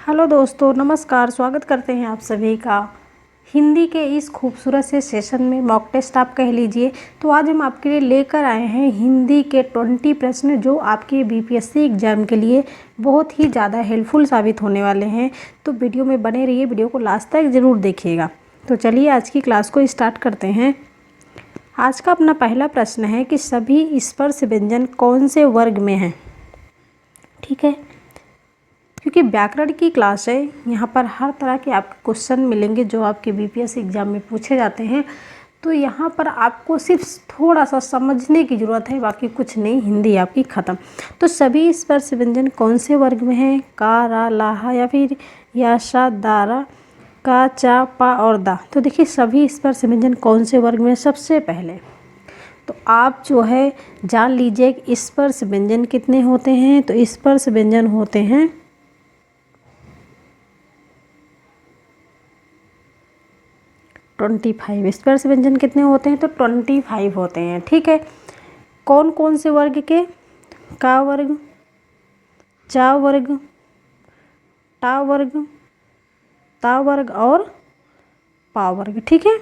Hello दोस्तों, नमस्कार। स्वागत करते हैं आप सभी का हिंदी के इस खूबसूरत से सेशन में। मॉक टेस्ट आप कह लीजिए। तो आज हम आपके लिए लेकर आए हैं हिंदी के 20 प्रश्न जो आपके बीपीएससी एग्ज़ाम के लिए बहुत ही ज़्यादा हेल्पफुल साबित होने वाले हैं। तो वीडियो में बने रहिए, वीडियो को लास्ट तक ज़रूर देखिएगा। तो चलिए आज की क्लास को स्टार्ट करते हैं। आज का अपना पहला प्रश्न है कि सभी स्पर्श व्यंजन कौन से वर्ग में हैं। ठीक है, क्योंकि व्याकरण की क्लास है, यहाँ पर हर तरह के आपके क्वेश्चन मिलेंगे जो आपके बीपीएससी एग्जाम में पूछे जाते हैं। तो यहाँ पर आपको सिर्फ थोड़ा सा समझने की ज़रूरत है, बाकी कुछ नहीं, हिंदी आपकी ख़त्म। तो सभी स्पर्श व्यंजन कौन से वर्ग में हैं? का, रा, लाहा या फिर या, शा, दारा, का, चा, पा और दा। तो देखिए सभी स्पर्श व्यंजन कौन से वर्ग में। सबसे पहले तो आप जो है जान लीजिए कि स्पर्श व्यंजन कितने होते हैं। तो स्पर्श व्यंजन होते हैं 25। स्पर्श व्यंजन कितने होते हैं? तो 25 होते हैं। ठीक है, कौन कौन से वर्ग के? का वर्ग, चा वर्ग, टा वर्ग, ता वर्ग और पा वर्ग। ठीक है,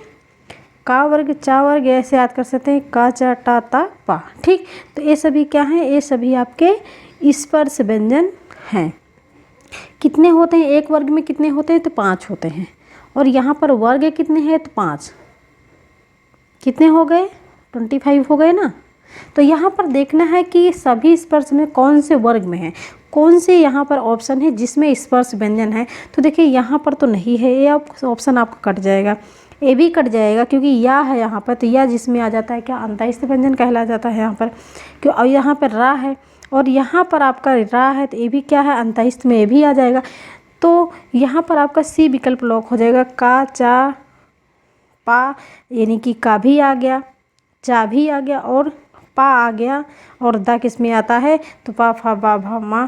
का वर्ग, चा वर्ग ऐसे याद कर सकते हैं, का, चा, टा, ता, पा। ठीक, तो ये सभी क्या हैं? ये सभी आपके स्पर्श व्यंजन हैं। कितने होते हैं? एक वर्ग में कितने होते हैं? तो 5 होते हैं। और यहाँ पर वर्ग कितने हैं? तो 5। कितने हो गए? 25 हो गए ना। तो यहाँ पर देखना है कि सभी स्पर्श में कौन से वर्ग में है, कौन से यहाँ पर ऑप्शन है जिसमें स्पर्श व्यंजन है। तो देखिए यहाँ पर तो नहीं है, ये ऑप्शन आपका कट जाएगा, ये भी कट जाएगा क्योंकि या है यहाँ पर। तो या जिसमें आ जाता है क्या? अंतःस्थ व्यंजन कहला जाता है यहाँ पर। क्यों? और यहाँ पर रा है और यहाँ पर आपका रा है, तो ये भी क्या है? अंतःस्थ में ये भी आ जाएगा। तो यहाँ पर आपका सी विकल्प लॉक हो जाएगा। का, चा, पा यानी कि का भी आ गया, चा भी आ गया और पा आ गया। और दा किस में आता है? तो पा, फा, बा, भा, मा,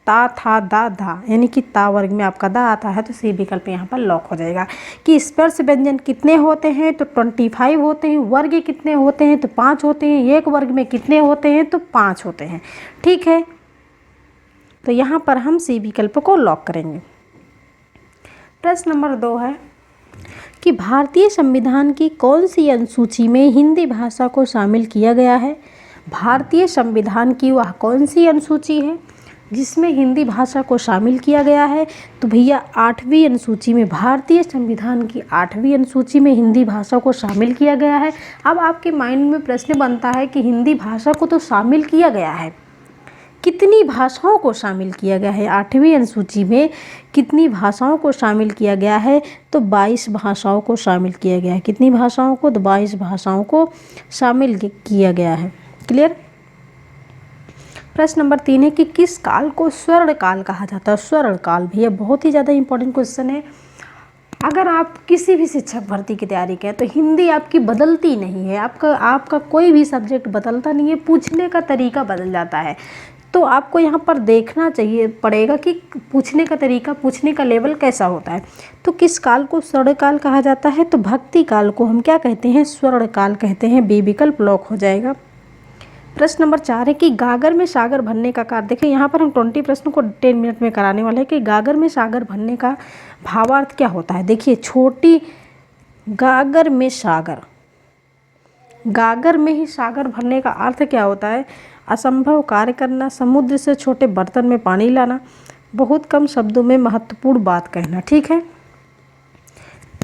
ता, था, दा, धा यानी कि ता वर्ग में आपका दा आता है। तो सी विकल्प यहाँ पर लॉक हो जाएगा कि स्पर्श व्यंजन कितने होते हैं? तो 25 होते हैं। वर्ग कितने होते हैं? तो 5 होते हैं। एक वर्ग में कितने होते हैं? तो 5 होते हैं। ठीक है, तो यहाँ पर हम सी विकल्प को लॉक करेंगे। प्रश्न नंबर 2 है कि भारतीय संविधान की कौन सी अनुसूची में हिंदी भाषा को शामिल किया गया है। भारतीय संविधान की वह कौन सी अनुसूची है जिसमें हिंदी भाषा को शामिल किया गया है? तो भैया 8वीं अनुसूची में, भारतीय संविधान की 8वीं अनुसूची में हिंदी भाषा को शामिल किया गया है। अब आपके माइंड में प्रश्न बनता है कि हिंदी भाषा को तो शामिल किया गया है, कितनी भाषाओं को शामिल किया गया है? 8वीं अनुसूची में कितनी भाषाओं को शामिल किया गया है? तो 22 भाषाओं को शामिल किया गया है। कितनी भाषाओं को? तो 22 भाषाओं को शामिल किया गया है। क्लियर। प्रश्न नंबर 3 है कि किस काल को स्वर्ण काल कहा जाता है? स्वर्ण काल भैया बहुत ही ज़्यादा इंपॉर्टेंट क्वेश्चन है। अगर आप किसी भी शिक्षक भर्ती की तैयारी करें तो हिंदी आपकी बदलती नहीं है। आपका कोई भी सब्जेक्ट बदलता नहीं है, पूछने का तरीका बदल जाता है। तो आपको यहाँ पर देखना चाहिए पड़ेगा कि पूछने का तरीका, पूछने का लेवल कैसा होता है। तो किस काल को स्वर्ण काल कहा जाता है? तो भक्ति काल को हम क्या कहते हैं? स्वर्ण काल कहते हैं। बी विकल्प लॉक हो जाएगा। प्रश्न नंबर 4 है कि गागर में सागर भरने का कार्य। देखिए यहाँ पर हम 20 प्रश्नों को 10 मिनट में कराने वाले हैं कि गागर में सागर भरने का भावार्थ क्या होता है। देखिए छोटी गागर में सागर, गागर में ही सागर भरने का अर्थ क्या होता है? असंभव कार्य करना, समुद्र से छोटे बर्तन में पानी लाना, बहुत कम शब्दों में महत्वपूर्ण बात कहना। ठीक है,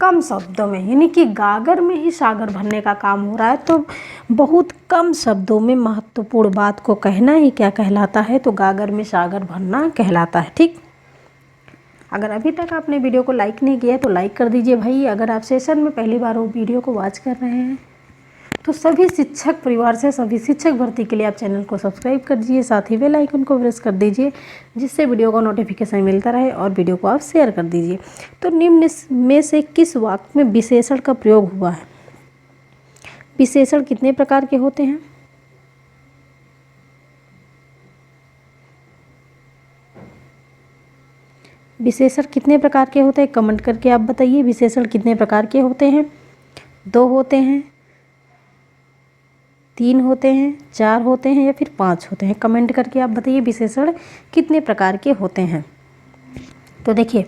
कम शब्दों में यानी कि गागर में ही सागर भरने का काम हो रहा है, तो बहुत कम शब्दों में महत्वपूर्ण बात को कहना ही क्या कहलाता है? तो गागर में सागर भरना कहलाता है। ठीक, अगर अभी तक आपने वीडियो को लाइक नहीं किया है तो लाइक कर दीजिए भाई। अगर आप सेशन में पहली बार वो वीडियो को वॉच कर रहे हैं तो सभी शिक्षक परिवार से सभी शिक्षक भर्ती के लिए आप चैनल को सब्सक्राइब कर दीजिए, साथ ही बेल आइकन को प्रेस कर दीजिए जिससे वीडियो का नोटिफिकेशन मिलता रहे और वीडियो को आप शेयर कर दीजिए। तो निम्न में से किस वाक्य में विशेषण का प्रयोग हुआ है? विशेषण कितने प्रकार के होते हैं? विशेषण कितने प्रकार के होते हैं? कमेंट करके आप बताइए विशेषण कितने प्रकार के होते हैं। 2 होते हैं, 3 होते हैं, 4 होते हैं या फिर 5 होते हैं? कमेंट करके आप बताइए विशेषण कितने प्रकार के होते हैं। तो देखिए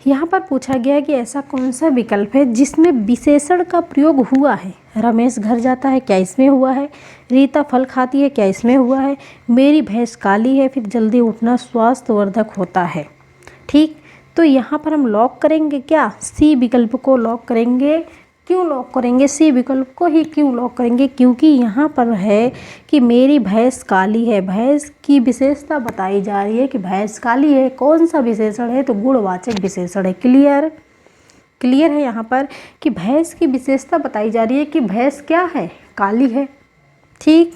यहाँ पर पूछा गया है कि ऐसा कौन सा विकल्प है जिसमें विशेषण का प्रयोग हुआ है। रमेश घर जाता है, क्या इसमें हुआ है? रीता फल खाती है, क्या इसमें हुआ है? मेरी भैंस काली है, फिर जल्दी उठना स्वास्थ्यवर्धक होता है। ठीक, तो यहाँ पर हम लॉक करेंगे क्या? सी विकल्प को लॉक करेंगे। क्यों लॉक करेंगे? सी विकल्प को ही क्यों लॉक करेंगे? क्योंकि यहाँ पर है कि मेरी भैंस काली है, भैंस की विशेषता बताई जा रही है कि भैंस काली है। कौन सा विशेषण है? तो गुणवाचक विशेषण है। क्लियर? क्लियर है यहाँ पर कि भैंस की विशेषता बताई जा रही है कि भैंस क्या है? काली है। ठीक,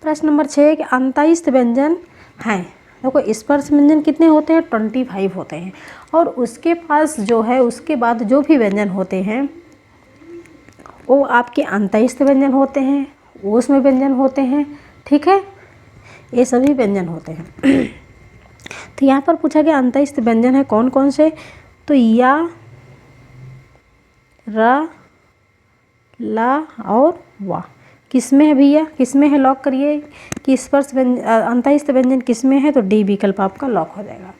प्रश्न नंबर 6 कि अंतःस्थ व्यंजन हैं। देखो स्पर्श व्यंजन कितने होते हैं? 25 होते हैं। और उसके पास जो है उसके बाद जो भी व्यंजन होते हैं वो आपके अंतःस्थ व्यंजन होते हैं, ऊष्म व्यंजन होते हैं। ठीक है, ये सभी व्यंजन होते हैं। तो यहाँ पर पूछा गया अंतःस्थ व्यंजन है कौन कौन से? तो या, र, ला और वा। किसमें है भैया? किसमें है? लॉक करिए कि स्पर्श व्यंजन अंतःस्थ व्यंजन किसमें है? तो डी विकल्प आपका लॉक हो जाएगा।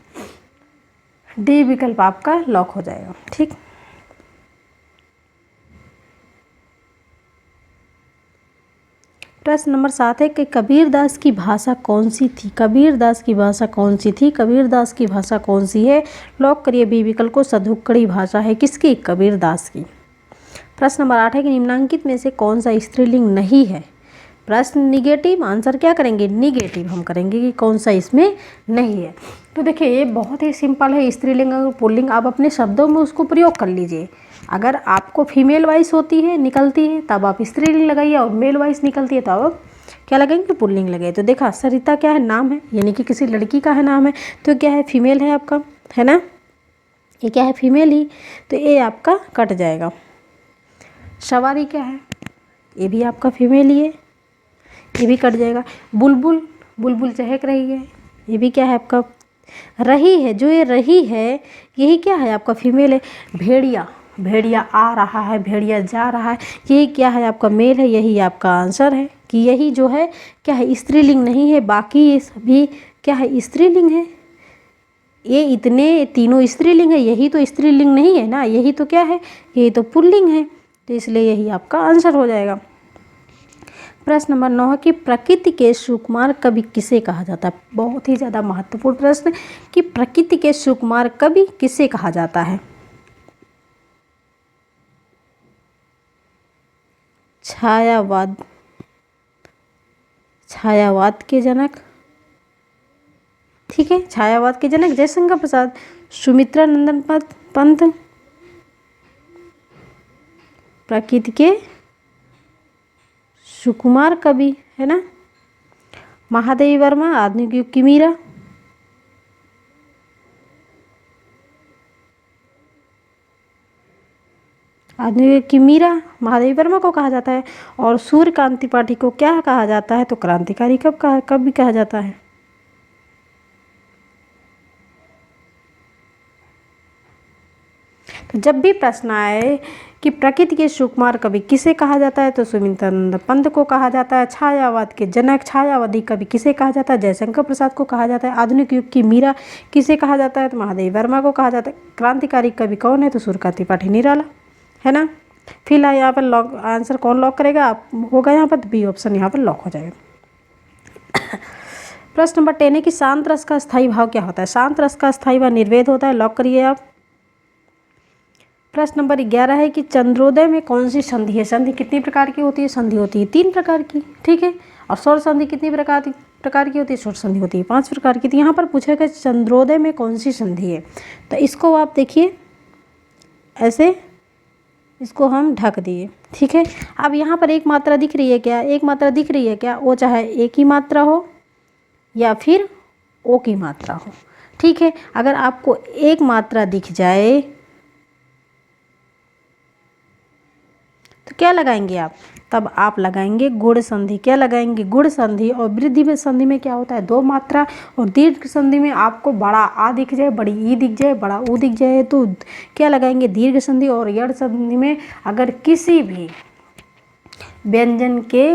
डी विकल्प आपका लॉक हो जाएगा। ठीक, प्रश्न नंबर 7 है कि कबीरदास की भाषा कौन सी थी? कबीरदास की भाषा कौन सी थी? कबीरदास की भाषा कौन सी है? लॉक करिए बी विकल्प को। सधुक्कड़ी भाषा है। किसकी? कबीरदास की। प्रश्न नंबर 8 है कि निम्नलिखित में से कौन सा स्त्रीलिंग नहीं है? प्रश्न निगेटिव, आंसर क्या करेंगे? निगेटिव हम करेंगे कि कौन सा इसमें नहीं है। तो देखिए ये बहुत ही सिंपल है। स्त्रीलिंग और पुल्लिंग आप अपने शब्दों में उसको प्रयोग कर लीजिए। अगर आपको फीमेल वॉइस होती है, निकलती है, तब आप स्त्रीलिंग लगाइए, और मेल वॉइस निकलती है तो आप क्या लगाएंगे? पुल्लिंग लगाइए। तो देखा सरिता क्या है? नाम है, यानी कि किसी लड़की का है नाम है, तो क्या है? फीमेल है आपका, है ना? ये क्या है? फीमेल ही, तो ये आपका कट जाएगा। सवारी क्या है? ये भी आपका फीमेल ही है, ये भी कट जाएगा। बुलबुल, बुलबुल चहक रही है, ये भी क्या है आपका? रही है। जो ये रही है यही क्या है? आपका फीमेल है। भेड़िया, भेड़िया आ रहा है, भेड़िया जा रहा है, यही क्या है? आपका मेल है। यही आपका आंसर है कि यही जो है क्या है? स्त्रीलिंग नहीं है। बाकी ये सभी क्या है? स्त्रीलिंग है। ये इतने तीनों स्त्रीलिंग है, यही तो स्त्रीलिंग नहीं है ना, यही तो क्या है? यही तो पुल्लिंग है। तो इसलिए यही आपका आंसर हो जाएगा। प्रश्न नंबर 9 है कि प्रकृति के सुकुमार कवि किसे कहा जाता है? बहुत ही ज़्यादा महत्वपूर्ण प्रश्न कि प्रकृति के सुकुमार कवि किसे कहा जाता है? छायावाद, छायावाद के जनक। ठीक है, छायावाद के जनक जयशंकर प्रसाद, सुमित्रा नंदन पंत, प्रकृति के सुकुमार कवि है ना, महादेवी वर्मा, आधुनिक युग की मीरा। आधुनिक युग की मीरा महादेवी वर्मा को कहा जाता है। और सूर्यकांत त्रिपाठी को क्या कहा जाता है? तो क्रांतिकारी कब भी कहा जाता है। तो जब भी प्रश्न आए कि प्रकृति के सुकुमार कवि किसे कहा जाता है? तो सुमित्रा नंदन पंत को कहा जाता है। छायावाद के जनक, छायावादी कवि किसे कहा जाता है? जयशंकर प्रसाद को कहा जाता है। आधुनिक युग की मीरा किसे कहा जाता है? तो महादेवी वर्मा को कहा जाता है। क्रांतिकारी कवि कौन है? तो सूर्यकांत त्रिपाठी निराला, है ना। फिलहाल यहाँ पर लॉक आंसर कौन लॉक करेगा? आप होगा यहाँ पर, तो बी ऑप्शन यहाँ पर लॉक हो जाएगा। प्रश्न नंबर 10 है कि शांत रस का स्थायी भाव क्या होता है? शांत रस का स्थायी भाव निर्वेद होता है। लॉक करिए आप। प्रश्न नंबर 11 है कि चंद्रोदय में कौन सी संधि है? संधि कितनी प्रकार की होती है? संधि होती है 3 प्रकार की। ठीक है, और स्वर्ण संधि कितनी प्रकार की होती है? स्वर्ण संधि होती है 5 प्रकार की। तो यहाँ पर पूछा गया चंद्रोदय में कौन सी संधि है? तो इसको आप देखिए ऐसे, इसको हम ढक दिए। ठीक है, अब यहाँ पर एक मात्रा दिख रही है क्या? एक मात्रा दिख रही है क्या? वो चाहे एक ही मात्रा हो या फिर ओ की मात्रा हो। ठीक है, अगर आपको एक मात्रा दिख जाए तो क्या लगाएंगे आप? तब आप लगाएंगे गुण संधि। क्या लगाएंगे? गुण संधि। और वृद्धि में संधि में क्या होता है? 2 मात्रा। और दीर्घ संधि में आपको बड़ा आ दिख जाए, बड़ी ई दिख जाए, बड़ा ऊ दिख जाए तो क्या लगाएंगे? दीर्घ संधि। और यड़ संधि में अगर किसी भी व्यंजन के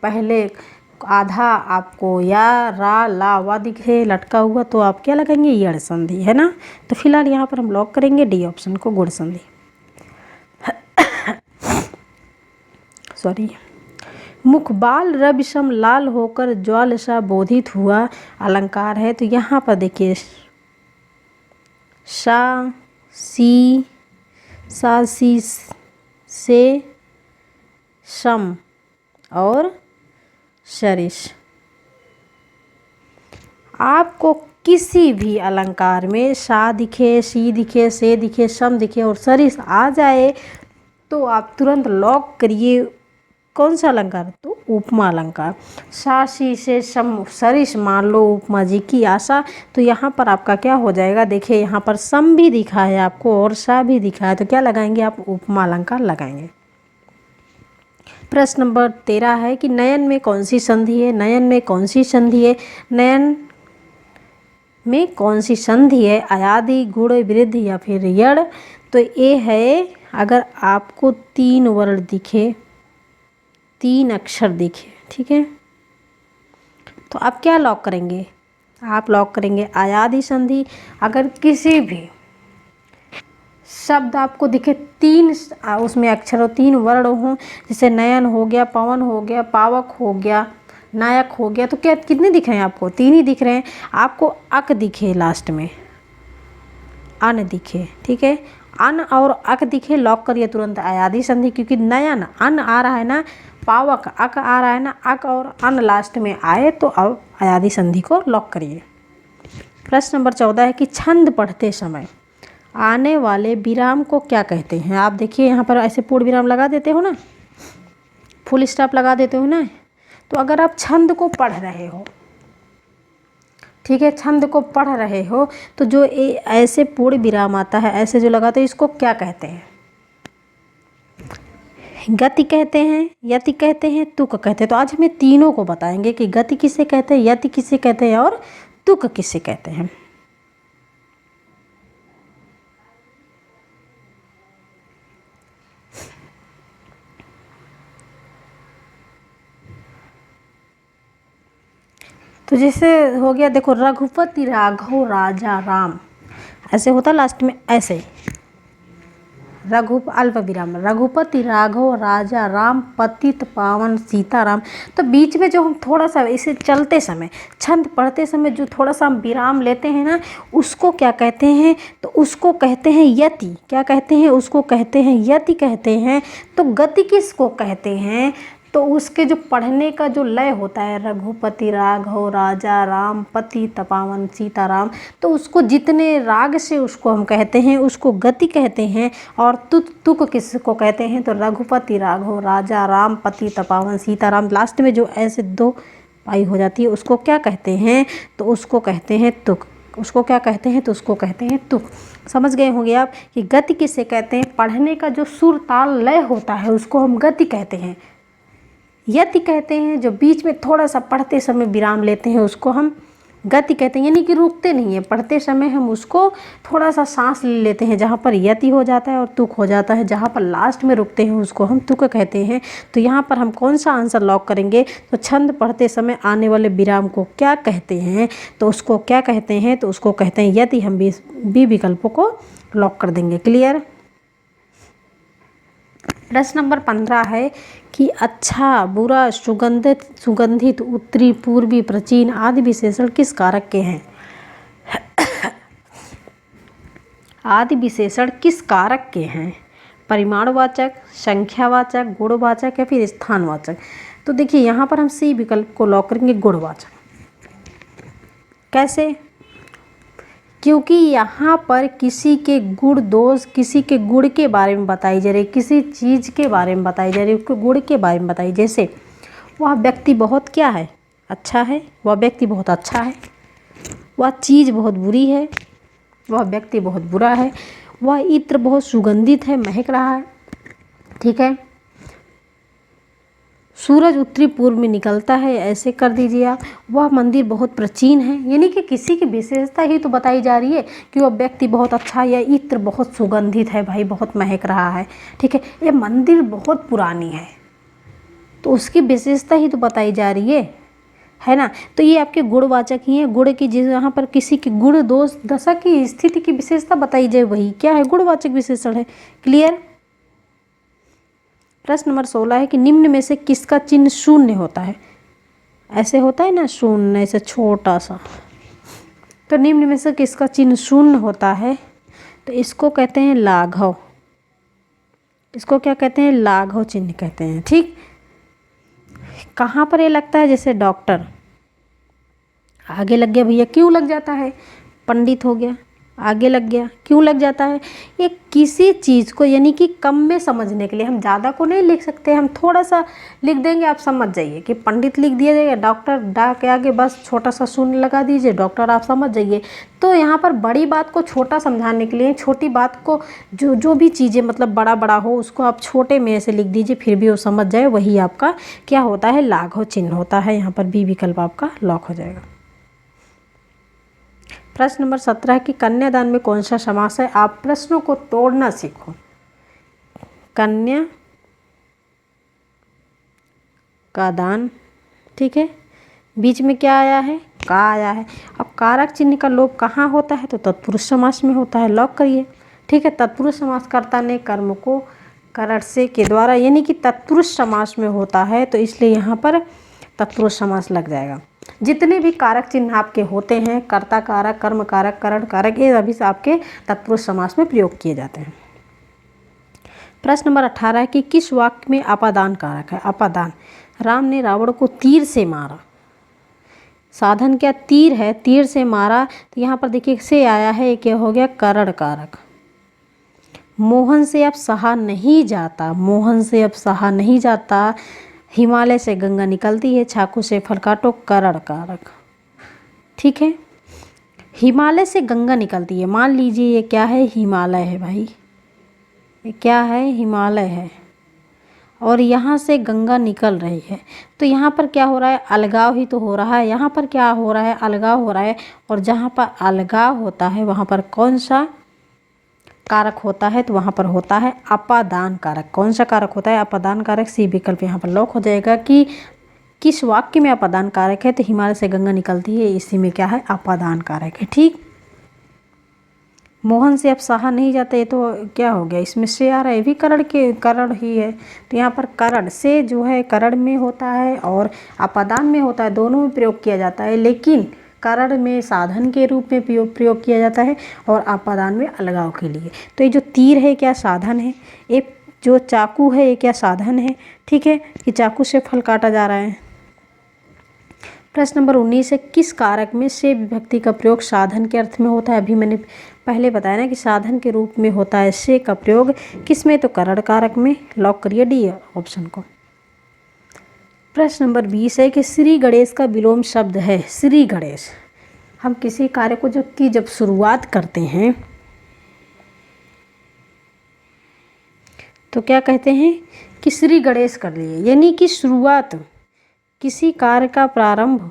पहले आधा आपको या रा ला वा दिखे लटका हुआ तो आप क्या लगाएंगे, यड़ संधि, है ना। तो फिलहाल यहाँ पर हम लॉक करेंगे डी ऑप्शन को, गुण संधि। सॉरी। मुखबाल रवि सम लाल होकर ज्वाल सा बोधित हुआ अलंकार है। तो यहाँ पर देखिए सा सी सा सी से सम और सरिस। आपको किसी भी अलंकार में सा दिखे, सी दिखे, से दिखे, सम दिखे और सरिस आ जाए तो आप तुरंत लॉक करिए कौन सा अलंकार, तो उपमा अलंकार। सा सी से सम सरिस मान लो उपमा जी की आशा। तो यहाँ पर आपका क्या हो जाएगा, देखिए यहाँ पर सम भी दिखा है आपको और सा भी दिखा है, तो क्या लगाएंगे आप, उपमा अलंकार लगाएंगे। प्रश्न नंबर 13 है कि नयन में कौन सी संधि है, नयन में कौन सी संधि है, नयन में कौन सी संधि है, अयादि, गुण, वृद्धि या फिर यड़। तो ये है अगर आपको 3 वर्ण दिखे, 3 अक्षर दिखे, ठीक है, तो आप क्या लॉक करेंगे, आप लॉक करेंगे अयादि संधि। अगर किसी भी शब्द आपको दिखे 3 उसमें अक्षर हो, 3 वर्ण हो, जैसे नयन हो गया, पवन हो गया, पावक हो गया, नायक हो गया, तो क्या कितने दिख रहे हैं आपको, 3 ही दिख रहे हैं। आपको अक दिखे लास्ट में, अन दिखे, ठीक है, अन और अक दिखे, लॉक करिए तुरंत अयादि संधि, क्योंकि नयन अन आ रहा है ना, पावक अक आ रहा है ना, अक और अन लास्ट में आए तो अब अयादि संधि को लॉक करिए। प्रश्न नंबर 14 है कि छंद पढ़ते समय आने वाले विराम को क्या कहते हैं। आप देखिए यहाँ पर ऐसे पूर्ण विराम लगा देते हो ना, फुल स्टॉप लगा देते हो ना। तो अगर आप छंद को पढ़ रहे हो, ठीक है, छंद को पढ़ रहे हो, तो जो ऐसे पूर्ण विराम आता है, ऐसे जो लगाते हैं, इसको क्या कहते हैं, गति कहते हैं, यति कहते हैं, तुक कहते हैं। तो आज हमें तीनों को बताएंगे कि गति किसे कहते हैं, यति किसे कहते हैं और तुक किसे कहते हैं। तो जैसे हो गया, देखो रघुपति राघव राजा राम, ऐसे होता लास्ट में, ऐसे अल्प विराम, रघुपति राघव राजा राम पतित पावन सीताराम। तो बीच में जो हम थोड़ा सा इसे चलते समय, छंद पढ़ते समय जो थोड़ा सा हम विराम लेते हैं ना, उसको क्या कहते हैं, तो उसको कहते हैं यति। क्या कहते हैं, उसको कहते हैं यति कहते हैं। तो गति किसको कहते हैं, तो उसके जो पढ़ने का जो लय होता है, रघुपति राघव राजा राम पतित पावन सीताराम, तो उसको जितने राग से उसको हम कहते हैं उसको गति कहते हैं। और तुक किसको कहते हैं, तो रघुपति राघव राजा राम पतित पावन सीताराम, लास्ट में जो ऐसे 2 पाई हो जाती है उसको क्या कहते हैं, तो उसको कहते हैं तुक। उसको क्या कहते हैं, तो उसको कहते हैं तुक। समझ गए होंगे आप कि गति किसे कहते हैं, पढ़ने का जो सुर ताल लय होता है उसको हम गति कहते हैं। यति कहते हैं जो बीच में थोड़ा सा पढ़ते समय विराम लेते हैं उसको हम गति कहते हैं, यानी कि रुकते नहीं हैं, पढ़ते समय हम उसको थोड़ा सा सांस ले लेते हैं, जहाँ पर यति हो जाता है और तुक हो जाता है, जहाँ पर लास्ट में रुकते हैं उसको हम तुक कहते हैं। तो यहाँ पर हम कौन सा आंसर लॉक करेंगे, तो छंद पढ़ते समय आने वाले विराम को क्या कहते हैं, तो उसको क्या कहते हैं, तो उसको कहते हैं यति। हम बी विकल्पों को लॉक कर देंगे। क्लियर। प्रश्न नंबर 15 है कि अच्छा, बुरा, सुगंधित, उत्तरी, पूर्वी, प्राचीन आदि विशेषण किस कारक के हैं। आदि विशेषण किस कारक के हैं, परिमाणवाचक, संख्यावाचक, गुणवाचक या फिर स्थानवाचक। तो देखिए यहाँ पर हम सी विकल्प को लॉक करेंगे, गुणवाचक। कैसे, क्योंकि यहाँ पर किसी के गुण दोष, किसी के गुण के बारे में बताई जा रही, किसी चीज़ के बारे में बताई जा रही, उसके गुण के बारे में बताई। जैसे वह व्यक्ति बहुत क्या है, अच्छा है, वह व्यक्ति बहुत अच्छा है, वह चीज़ बहुत बुरी है, वह व्यक्ति बहुत बुरा है, वह इत्र बहुत सुगंधित है, महक रहा है, ठीक है, सूरज उत्तरी पूर्व में निकलता है, ऐसे कर दीजिए आप। वह मंदिर बहुत प्राचीन है, यानी कि किसी की विशेषता ही तो बताई जा रही है कि वह व्यक्ति बहुत अच्छा है, या इत्र बहुत सुगंधित है, भाई बहुत महक रहा है, ठीक है, ये मंदिर बहुत पुरानी है, तो उसकी विशेषता ही तो बताई जा रही है। है ना। तो ये आपके गुणवाचक ही है। गुण की जिस यहाँ पर किसी की गुण दोष दशा की स्थिति की विशेषता बताई जाए वही क्या है, गुणवाचक विशेषण है। क्लियर। प्रश्न नंबर 16 है कि निम्न में से किसका चिन्ह शून्य होता है। ऐसे होता है ना शून्य, ऐसे छोटा सा। तो निम्न में से किसका चिन्ह शून्य होता है, तो इसको कहते हैं लाघव। इसको क्या कहते हैं, लाघव चिन्ह कहते हैं। ठीक। कहाँ पर ये लगता है, जैसे डॉक्टर आगे लग गया भैया, क्यों लग जाता है, पंडित हो गया आगे लग गया, क्यों लग जाता है, ये किसी चीज़ को यानी कि कम में समझने के लिए, हम ज़्यादा को नहीं लिख सकते, हम थोड़ा सा लिख देंगे, आप समझ जाइए कि पंडित लिख दिया जाएगा, डॉक्टर डा के आगे बस छोटा सा शून्य लगा दीजिए, डॉक्टर, आप समझ जाइए। तो यहाँ पर बड़ी बात को छोटा समझाने के लिए, छोटी बात को जो भी चीज़ें मतलब बड़ा बड़ा हो उसको आप छोटे में ऐसे लिख दीजिए, फिर भी वो समझ जाए, वही आपका क्या होता है, लाघव चिन्ह होता है। यहाँ पर बी विकल्प आपका लॉक हो जाएगा। प्रश्न नंबर 17 कि कन्यादान में कौन सा समास है। आप प्रश्नों को तोड़ना सीखो। कन्या का दान, ठीक है, बीच में क्या आया है, का आया है। अब कारक चिन्ह का लोप कहाँ होता है, तो तत्पुरुष समास में होता है, लॉक करिए। ठीक है, तत्पुरुष समास कर्ता ने कर्म को करड़ से के द्वारा यानी कि तत्पुरुष समास में होता है, तो इसलिए यहाँ पर तत्पुरुष समास लग जाएगा। जितने भी कारक चिन्ह आपके होते हैं, कर्ता कारक, कर्म कारक, करण कारक, ये सभी आपके तत्पुरुष समास में प्रयोग किए जाते हैं। प्रश्न नंबर 18 है कि किस वाक्य में अपादान कारक है। अपादान, राम ने रावण को तीर से मारा। साधन क्या, तीर है, तीर से मारा, तो यहाँ पर देखिए से आया है, ये क्या हो गया, करण कारक। मोहन से अब सहा नहीं जाता, मोहन से अब सहा नहीं जाता, हिमालय से गंगा निकलती है, चाकू से फल काटो, करण कारक। ठीक है, हिमालय से गंगा निकलती है, मान लीजिए ये क्या है, हिमालय है भाई, ये क्या है, हिमालय है, और यहाँ से गंगा निकल रही है, तो यहाँ पर क्या हो रहा है, अलगाव ही तो हो रहा है। यहाँ पर क्या हो रहा है, अलगाव हो रहा है, और जहाँ पर अलगाव होता है वहाँ पर कौन सा कारक होता है, तो वहाँ पर होता है अपादान कारक। कौन सा कारक होता है, अपादान कारक। सी विकल्प यहाँ पर लॉक हो जाएगा कि किस वाक्य में अपादान कारक है, तो हिमालय से गंगा निकलती है, इसी में क्या है, अपादान कारक है। ठीक। मोहन से अब सहा नहीं जाता, ये तो क्या हो गया, इसमें से आ रहा है, ये भी करण ही है, तो यहाँ पर करण से जो है करण में होता है और अपादान में होता है, दोनों में प्रयोग किया जाता है, लेकिन करण में साधन के रूप में प्रयोग किया जाता है और अपादान में अलगाव के लिए। तो ये जो तीर है क्या साधन है, ये जो चाकू है ये क्या साधन है। ठीक है, कि चाकू से फल काटा जा रहा है। प्रश्न नंबर 19 है किस कारक में से विभक्ति का प्रयोग साधन के अर्थ में होता है। अभी मैंने पहले बताया ना कि साधन के रूप में होता है से का प्रयोग, किस में, तो करण कारक में। लॉक करिए डी ऑप्शन को। प्रश्न नंबर 20 है कि श्री गणेश का विलोम शब्द है। श्री गणेश, हम किसी कार्य को जब शुरुआत करते हैं तो क्या कहते हैं कि श्री गणेश कर लिए, यानी कि शुरुआत, किसी कार्य का प्रारंभ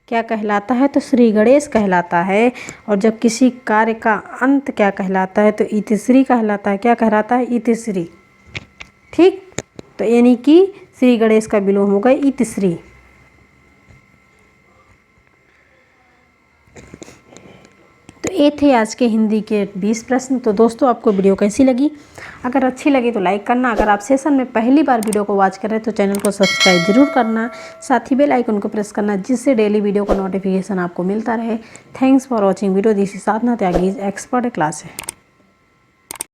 क्या कहलाता है, तो श्री गणेश कहलाता है। और जब किसी कार्य का अंत क्या कहलाता है, तो इतिश्री कहलाता है। क्या कहलाता है, इतिश्री। ठीक, तो यानी कि श्री गणेश का विलोम होगा इतिश्री। तो ये थे आज के हिंदी के 20 प्रश्न। तो दोस्तों आपको वीडियो कैसी लगी, अगर अच्छी लगी तो लाइक करना, अगर आप सेशन में पहली बार वीडियो को वॉच कर रहे हैं तो चैनल को सब्सक्राइब जरूर करना, साथ ही बेल आइकन को प्रेस करना जिससे डेली वीडियो का नोटिफिकेशन आपको मिलता रहे। Thanks for watching video. This is Sadhana Tyagi, expert class है।